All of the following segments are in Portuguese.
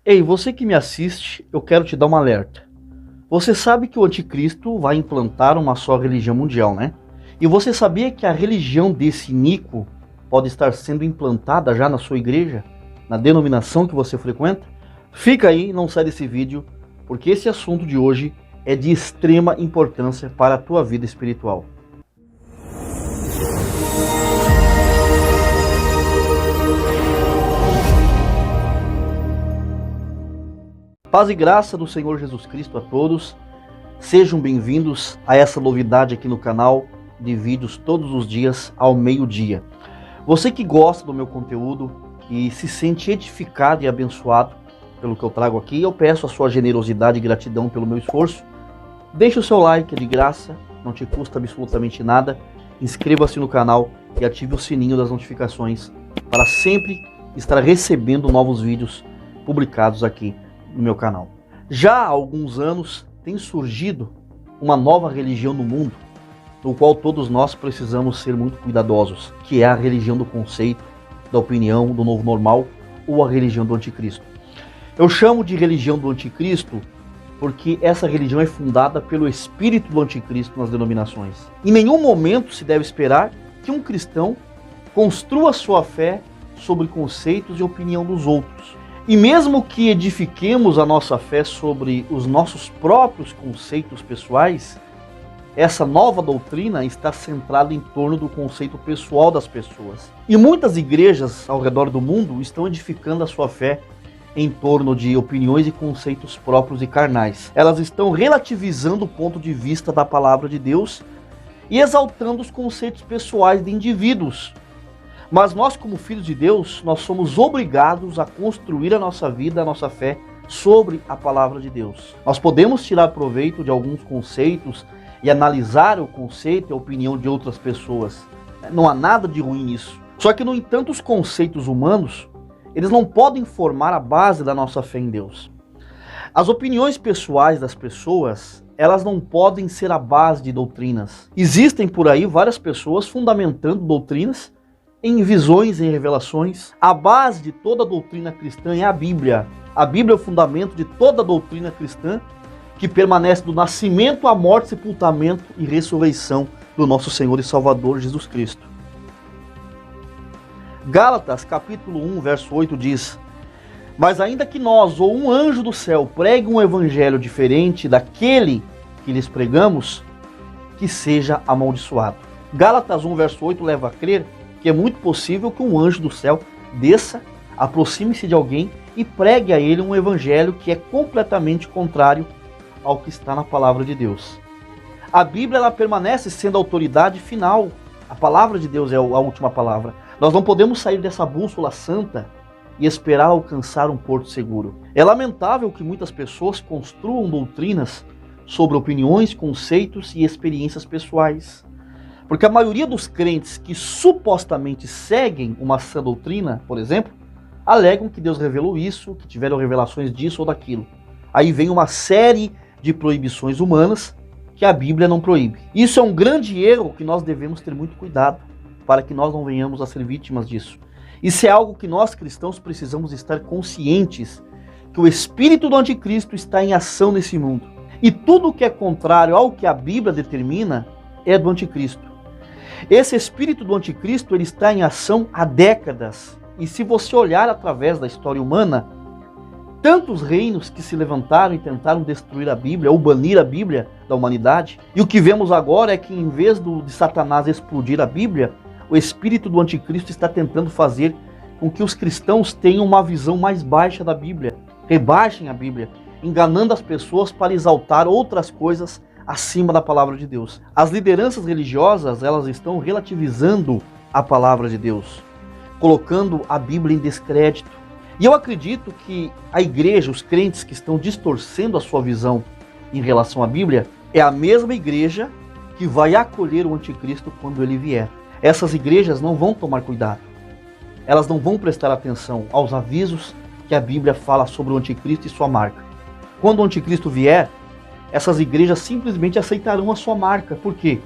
Ei, você que me assiste, eu quero te dar um alerta. Você sabe que o anticristo vai implantar uma só religião mundial, né? E você sabia que a religião desse iníquo pode estar sendo implantada já na sua igreja? Na denominação que você frequenta? Fica aí, não sai desse vídeo, porque esse assunto de hoje é de extrema importância para a tua vida espiritual. Paz e graça do Senhor Jesus Cristo a todos. Sejam bem-vindos a essa novidade aqui no canal de vídeos todos os dias ao meio-dia. Você que gosta do meu conteúdo e se sente edificado e abençoado pelo que eu trago aqui, eu peço a sua generosidade e gratidão pelo meu esforço. Deixe o seu like, é de graça, não te custa absolutamente nada. Inscreva-se no canal e ative o sininho das notificações para sempre estar recebendo novos vídeos publicados aqui no meu canal. Já há alguns anos tem surgido uma nova religião no mundo, no qual todos nós precisamos ser muito cuidadosos, que é a religião do conceito, da opinião, do novo normal, ou a religião do anticristo. Eu chamo de religião do anticristo porque essa religião é fundada pelo espírito do anticristo nas denominações. Em nenhum momento se deve esperar que um cristão construa sua fé sobre conceitos e opinião dos outros. E mesmo que edifiquemos a nossa fé sobre os nossos próprios conceitos pessoais, essa nova doutrina está centrada em torno do conceito pessoal das pessoas. E muitas igrejas ao redor do mundo estão edificando a sua fé em torno de opiniões e conceitos próprios e carnais. Elas estão relativizando o ponto de vista da palavra de Deus e exaltando os conceitos pessoais de indivíduos. Mas nós, como filhos de Deus, nós somos obrigados a construir a nossa vida, a nossa fé sobre a palavra de Deus. Nós podemos tirar proveito de alguns conceitos e analisar o conceito e a opinião de outras pessoas. Não há nada de ruim nisso. Só que, no entanto, os conceitos humanos, eles não podem formar a base da nossa fé em Deus. As opiniões pessoais das pessoas, elas não podem ser a base de doutrinas. Existem por aí várias pessoas fundamentando doutrinas em visões, em revelações. A base de toda a doutrina cristã é a Bíblia. A Bíblia é o fundamento de toda a doutrina cristã, que permanece do nascimento à morte, sepultamento e ressurreição do nosso Senhor e Salvador Jesus Cristo. Gálatas capítulo 1, verso 8 diz: mas ainda que nós ou um anjo do céu pregue um evangelho diferente daquele que lhes pregamos, que seja amaldiçoado. Gálatas 1, verso 8 leva a crer que é muito possível que um anjo do céu desça, aproxime-se de alguém e pregue a ele um evangelho que é completamente contrário ao que está na palavra de Deus. A Bíblia, ela permanece sendo a autoridade final. A palavra de Deus é a última palavra. Nós não podemos sair dessa bússola santa e esperar alcançar um porto seguro. É lamentável que muitas pessoas construam doutrinas sobre opiniões, conceitos e experiências pessoais. Porque a maioria dos crentes que supostamente seguem uma sã doutrina, por exemplo, alegam que Deus revelou isso, que tiveram revelações disso ou daquilo. Aí vem uma série de proibições humanas que a Bíblia não proíbe. Isso é um grande erro que nós devemos ter muito cuidado, para que nós não venhamos a ser vítimas disso. Isso é algo que nós cristãos precisamos estar conscientes, que o espírito do anticristo está em ação nesse mundo. E tudo que é contrário ao que a Bíblia determina é do anticristo. Esse espírito do anticristo, ele está em ação há décadas. E se você olhar através da história humana, tantos reinos que se levantaram e tentaram destruir a Bíblia ou banir a Bíblia da humanidade. E o que vemos agora é que, em vez de Satanás explodir a Bíblia, o espírito do anticristo está tentando fazer com que os cristãos tenham uma visão mais baixa da Bíblia, rebaixem a Bíblia, enganando as pessoas para exaltar outras coisas acima da palavra de Deus. As lideranças religiosas, elas estão relativizando a palavra de Deus, colocando a Bíblia em descrédito. E eu acredito que a igreja, os crentes que estão distorcendo a sua visão em relação à Bíblia, é a mesma igreja que vai acolher o anticristo quando ele vier. Essas igrejas não vão tomar cuidado. Elas não vão prestar atenção aos avisos que a Bíblia fala sobre o anticristo e sua marca. Quando o anticristo vier, essas igrejas simplesmente aceitarão a sua marca. Por quê?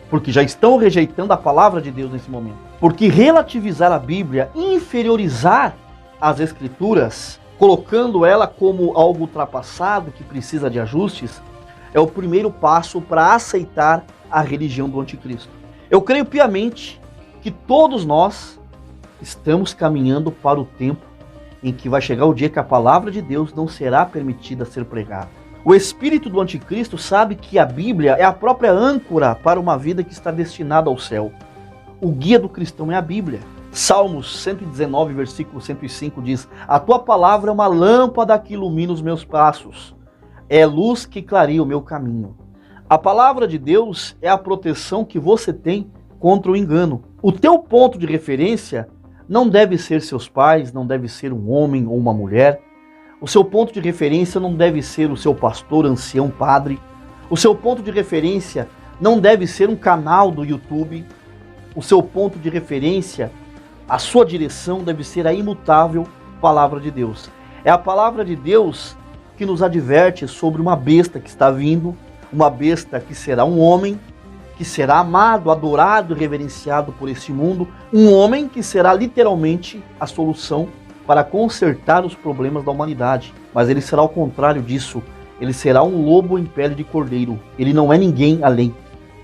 Porque já estão rejeitando a palavra de Deus nesse momento. Porque relativizar a Bíblia, inferiorizar as Escrituras, colocando ela como algo ultrapassado, que precisa de ajustes, é o primeiro passo para aceitar a religião do anticristo. Eu creio piamente que todos nós estamos caminhando para o tempo em que vai chegar o dia que a palavra de Deus não será permitida ser pregada. O espírito do anticristo sabe que a Bíblia é a própria âncora para uma vida que está destinada ao céu. O guia do cristão é a Bíblia. Salmos 119, versículo 105 diz: a tua palavra é uma lâmpada que ilumina os meus passos, é luz que clareia o meu caminho. A palavra de Deus é a proteção que você tem contra o engano. O teu ponto de referência não deve ser seus pais, não deve ser um homem ou uma mulher. O seu ponto de referência não deve ser o seu pastor, ancião, padre. O seu ponto de referência não deve ser um canal do YouTube. O seu ponto de referência, a sua direção deve ser a imutável palavra de Deus. É a palavra de Deus que nos adverte sobre uma besta que está vindo, uma besta que será um homem, que será amado, adorado e reverenciado por esse mundo, um homem que será literalmente a solução para consertar os problemas da humanidade. Mas ele será ao contrário disso, ele será um lobo em pele de cordeiro. Ele não é ninguém além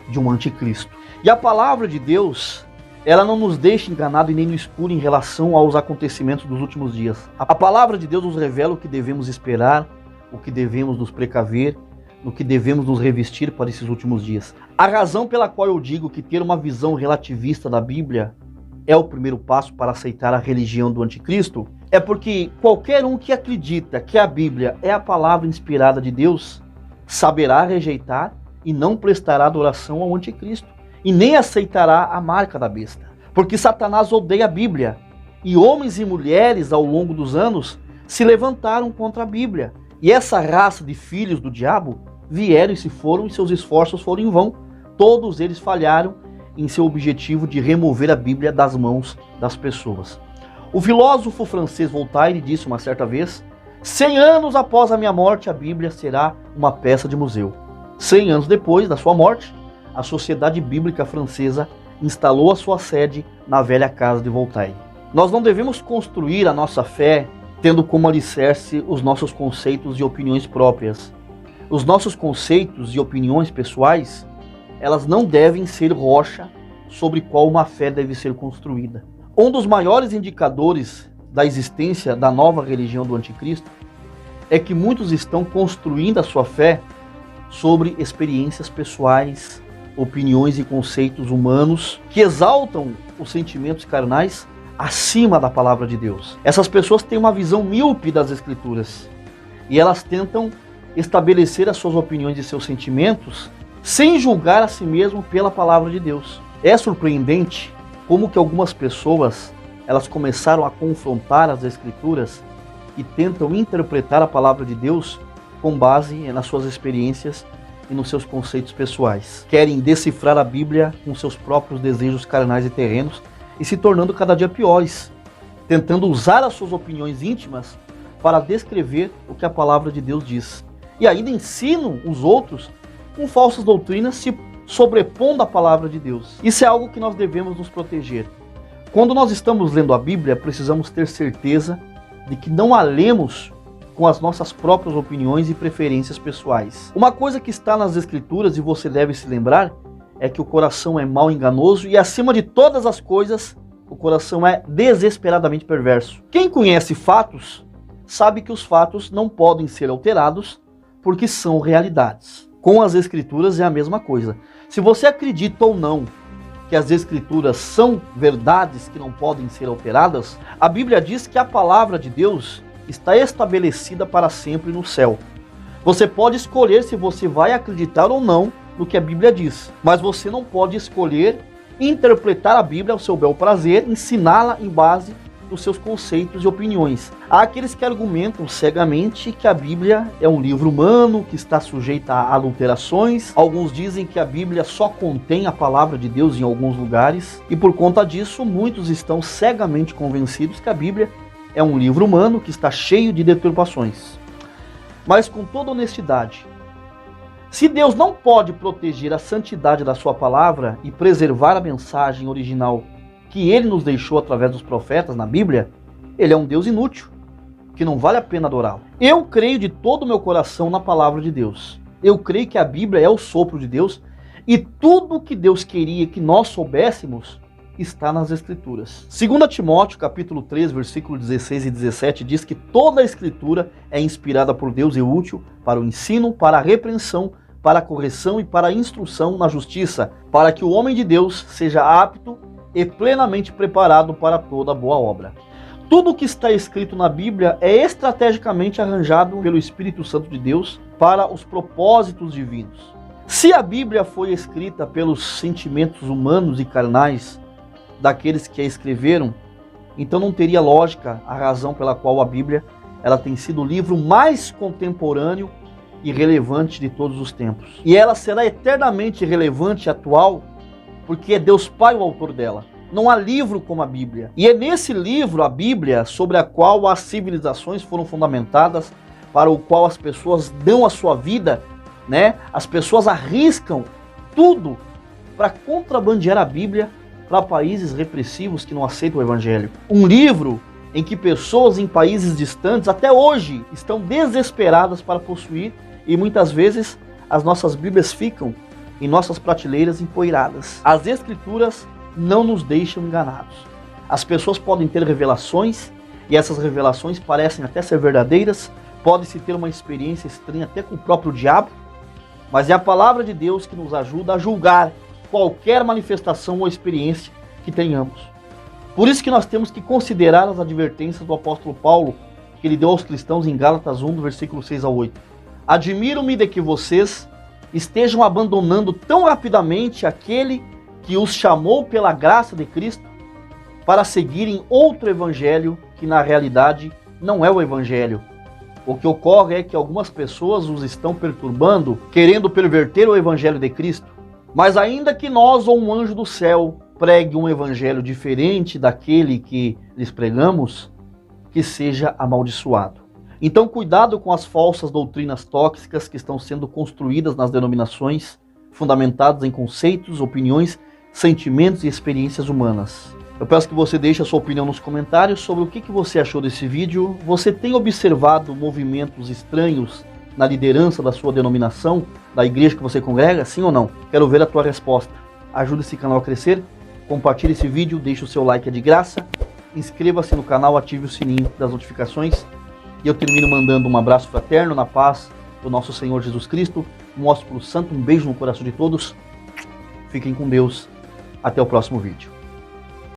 de um anticristo. E a palavra de Deus, ela não nos deixa enganados e nem no escuro em relação aos acontecimentos dos últimos dias. A palavra de Deus nos revela o que devemos esperar, o que devemos nos precaver, no que devemos nos revestir para esses últimos dias. A razão pela qual eu digo que ter uma visão relativista da Bíblia é o primeiro passo para aceitar a religião do anticristo é porque qualquer um que acredita que a Bíblia é a palavra inspirada de Deus saberá rejeitar e não prestará adoração ao anticristo e nem aceitará a marca da besta. Porque Satanás odeia a Bíblia e homens e mulheres ao longo dos anos se levantaram contra a Bíblia. E essa raça de filhos do diabo vieram e se foram e seus esforços foram em vão. Todos eles falharam em seu objetivo de remover a Bíblia das mãos das pessoas. O filósofo francês Voltaire disse uma certa vez: 100 anos após a minha morte, a Bíblia será uma peça de museu. 100 anos depois da sua morte, a Sociedade Bíblica Francesa instalou a sua sede na velha casa de Voltaire. Nós não devemos construir a nossa fé tendo como alicerce os nossos conceitos e opiniões próprias. Os nossos conceitos e opiniões pessoais, elas não devem ser rocha sobre qual uma fé deve ser construída. Um dos maiores indicadores da existência da nova religião do anticristo é que muitos estão construindo a sua fé sobre experiências pessoais, opiniões e conceitos humanos que exaltam os sentimentos carnais acima da palavra de Deus. Essas pessoas têm uma visão míope das Escrituras e elas tentam estabelecer as suas opiniões e seus sentimentos sem julgar a si mesmo pela palavra de Deus. É surpreendente como que algumas pessoas elas começaram a confrontar as Escrituras e tentam interpretar a palavra de Deus com base nas suas experiências e nos seus conceitos pessoais. Querem decifrar a Bíblia com seus próprios desejos carnais e terrenos e se tornando cada dia piores, tentando usar as suas opiniões íntimas para descrever o que a palavra de Deus diz. E ainda ensinam os outros com falsas doutrinas, se sobrepondo à palavra de Deus. Isso é algo que nós devemos nos proteger. Quando nós estamos lendo a Bíblia, precisamos ter certeza de que não a lemos com as nossas próprias opiniões e preferências pessoais. Uma coisa que está nas Escrituras, e você deve se lembrar, é que o coração é mau e enganoso e, acima de todas as coisas, o coração é desesperadamente perverso. Quem conhece fatos, sabe que os fatos não podem ser alterados porque são realidades. Com as Escrituras é a mesma coisa. Se você acredita ou não que as Escrituras são verdades que não podem ser alteradas, a Bíblia diz que a palavra de Deus está estabelecida para sempre no céu. Você pode escolher se você vai acreditar ou não no que a Bíblia diz, mas você não pode escolher interpretar a Bíblia ao seu bel prazer, ensiná-la em base dos seus conceitos e opiniões. Há aqueles que argumentam cegamente que a Bíblia é um livro humano, que está sujeita a adulterações. Alguns dizem que a Bíblia só contém a palavra de Deus em alguns lugares, e por conta disso, muitos estão cegamente convencidos que a Bíblia é um livro humano que está cheio de deturpações. Mas com toda honestidade, se Deus não pode proteger a santidade da sua palavra e preservar a mensagem original que ele nos deixou através dos profetas na Bíblia, ele é um Deus inútil, que não vale a pena adorá-lo. Eu creio de todo o meu coração na palavra de Deus. Eu creio que a Bíblia é o sopro de Deus e tudo que Deus queria que nós soubéssemos está nas Escrituras. 2 Timóteo, capítulo 3, versículo 16 e 17, diz que toda a Escritura é inspirada por Deus e útil para o ensino, para a repreensão, para a correção e para a instrução na justiça, para que o homem de Deus seja apto e plenamente preparado para toda boa obra. Tudo o que está escrito na Bíblia é estrategicamente arranjado pelo Espírito Santo de Deus para os propósitos divinos. Se a Bíblia foi escrita pelos sentimentos humanos e carnais daqueles que a escreveram, então não teria lógica a razão pela qual a Bíblia ela tem sido o livro mais contemporâneo e relevante de todos os tempos. E ela será eternamente relevante e atual porque é Deus Pai o autor dela. Não há livro como a Bíblia. E é nesse livro, a Bíblia, sobre a qual as civilizações foram fundamentadas, para o qual as pessoas dão a sua vida, né? As pessoas arriscam tudo para contrabandear a Bíblia para países repressivos que não aceitam o Evangelho. Um livro em que pessoas em países distantes, até hoje, estão desesperadas para possuir e muitas vezes as nossas Bíblias ficam em nossas prateleiras empoeiradas. As Escrituras não nos deixam enganados. As pessoas podem ter revelações e essas revelações parecem até ser verdadeiras, pode-se ter uma experiência estranha até com o próprio diabo, mas é a palavra de Deus que nos ajuda a julgar qualquer manifestação ou experiência que tenhamos. Por isso que nós temos que considerar as advertências do apóstolo Paulo, que ele deu aos cristãos em Gálatas 1, do versículo 6 ao 8. Admiro-me de que vocês estejam abandonando tão rapidamente aquele que os chamou pela graça de Cristo para seguirem outro evangelho que na realidade não é o evangelho. O que ocorre é que algumas pessoas os estão perturbando, querendo perverter o evangelho de Cristo. Mas ainda que nós ou um anjo do céu pregue um evangelho diferente daquele que lhes pregamos, que seja amaldiçoado. Então cuidado com as falsas doutrinas tóxicas que estão sendo construídas nas denominações, fundamentadas em conceitos, opiniões, sentimentos e experiências humanas. Eu peço que você deixe a sua opinião nos comentários sobre o que você achou desse vídeo. Você tem observado movimentos estranhos na liderança da sua denominação, da igreja que você congrega, sim ou não? Quero ver a tua resposta. Ajude esse canal a crescer, compartilhe esse vídeo, deixe o seu like, é de graça, inscreva-se no canal, ative o sininho das notificações e eu termino mandando um abraço fraterno na paz do nosso Senhor Jesus Cristo, um ósculo santo, um beijo no coração de todos, fiquem com Deus, até o próximo vídeo.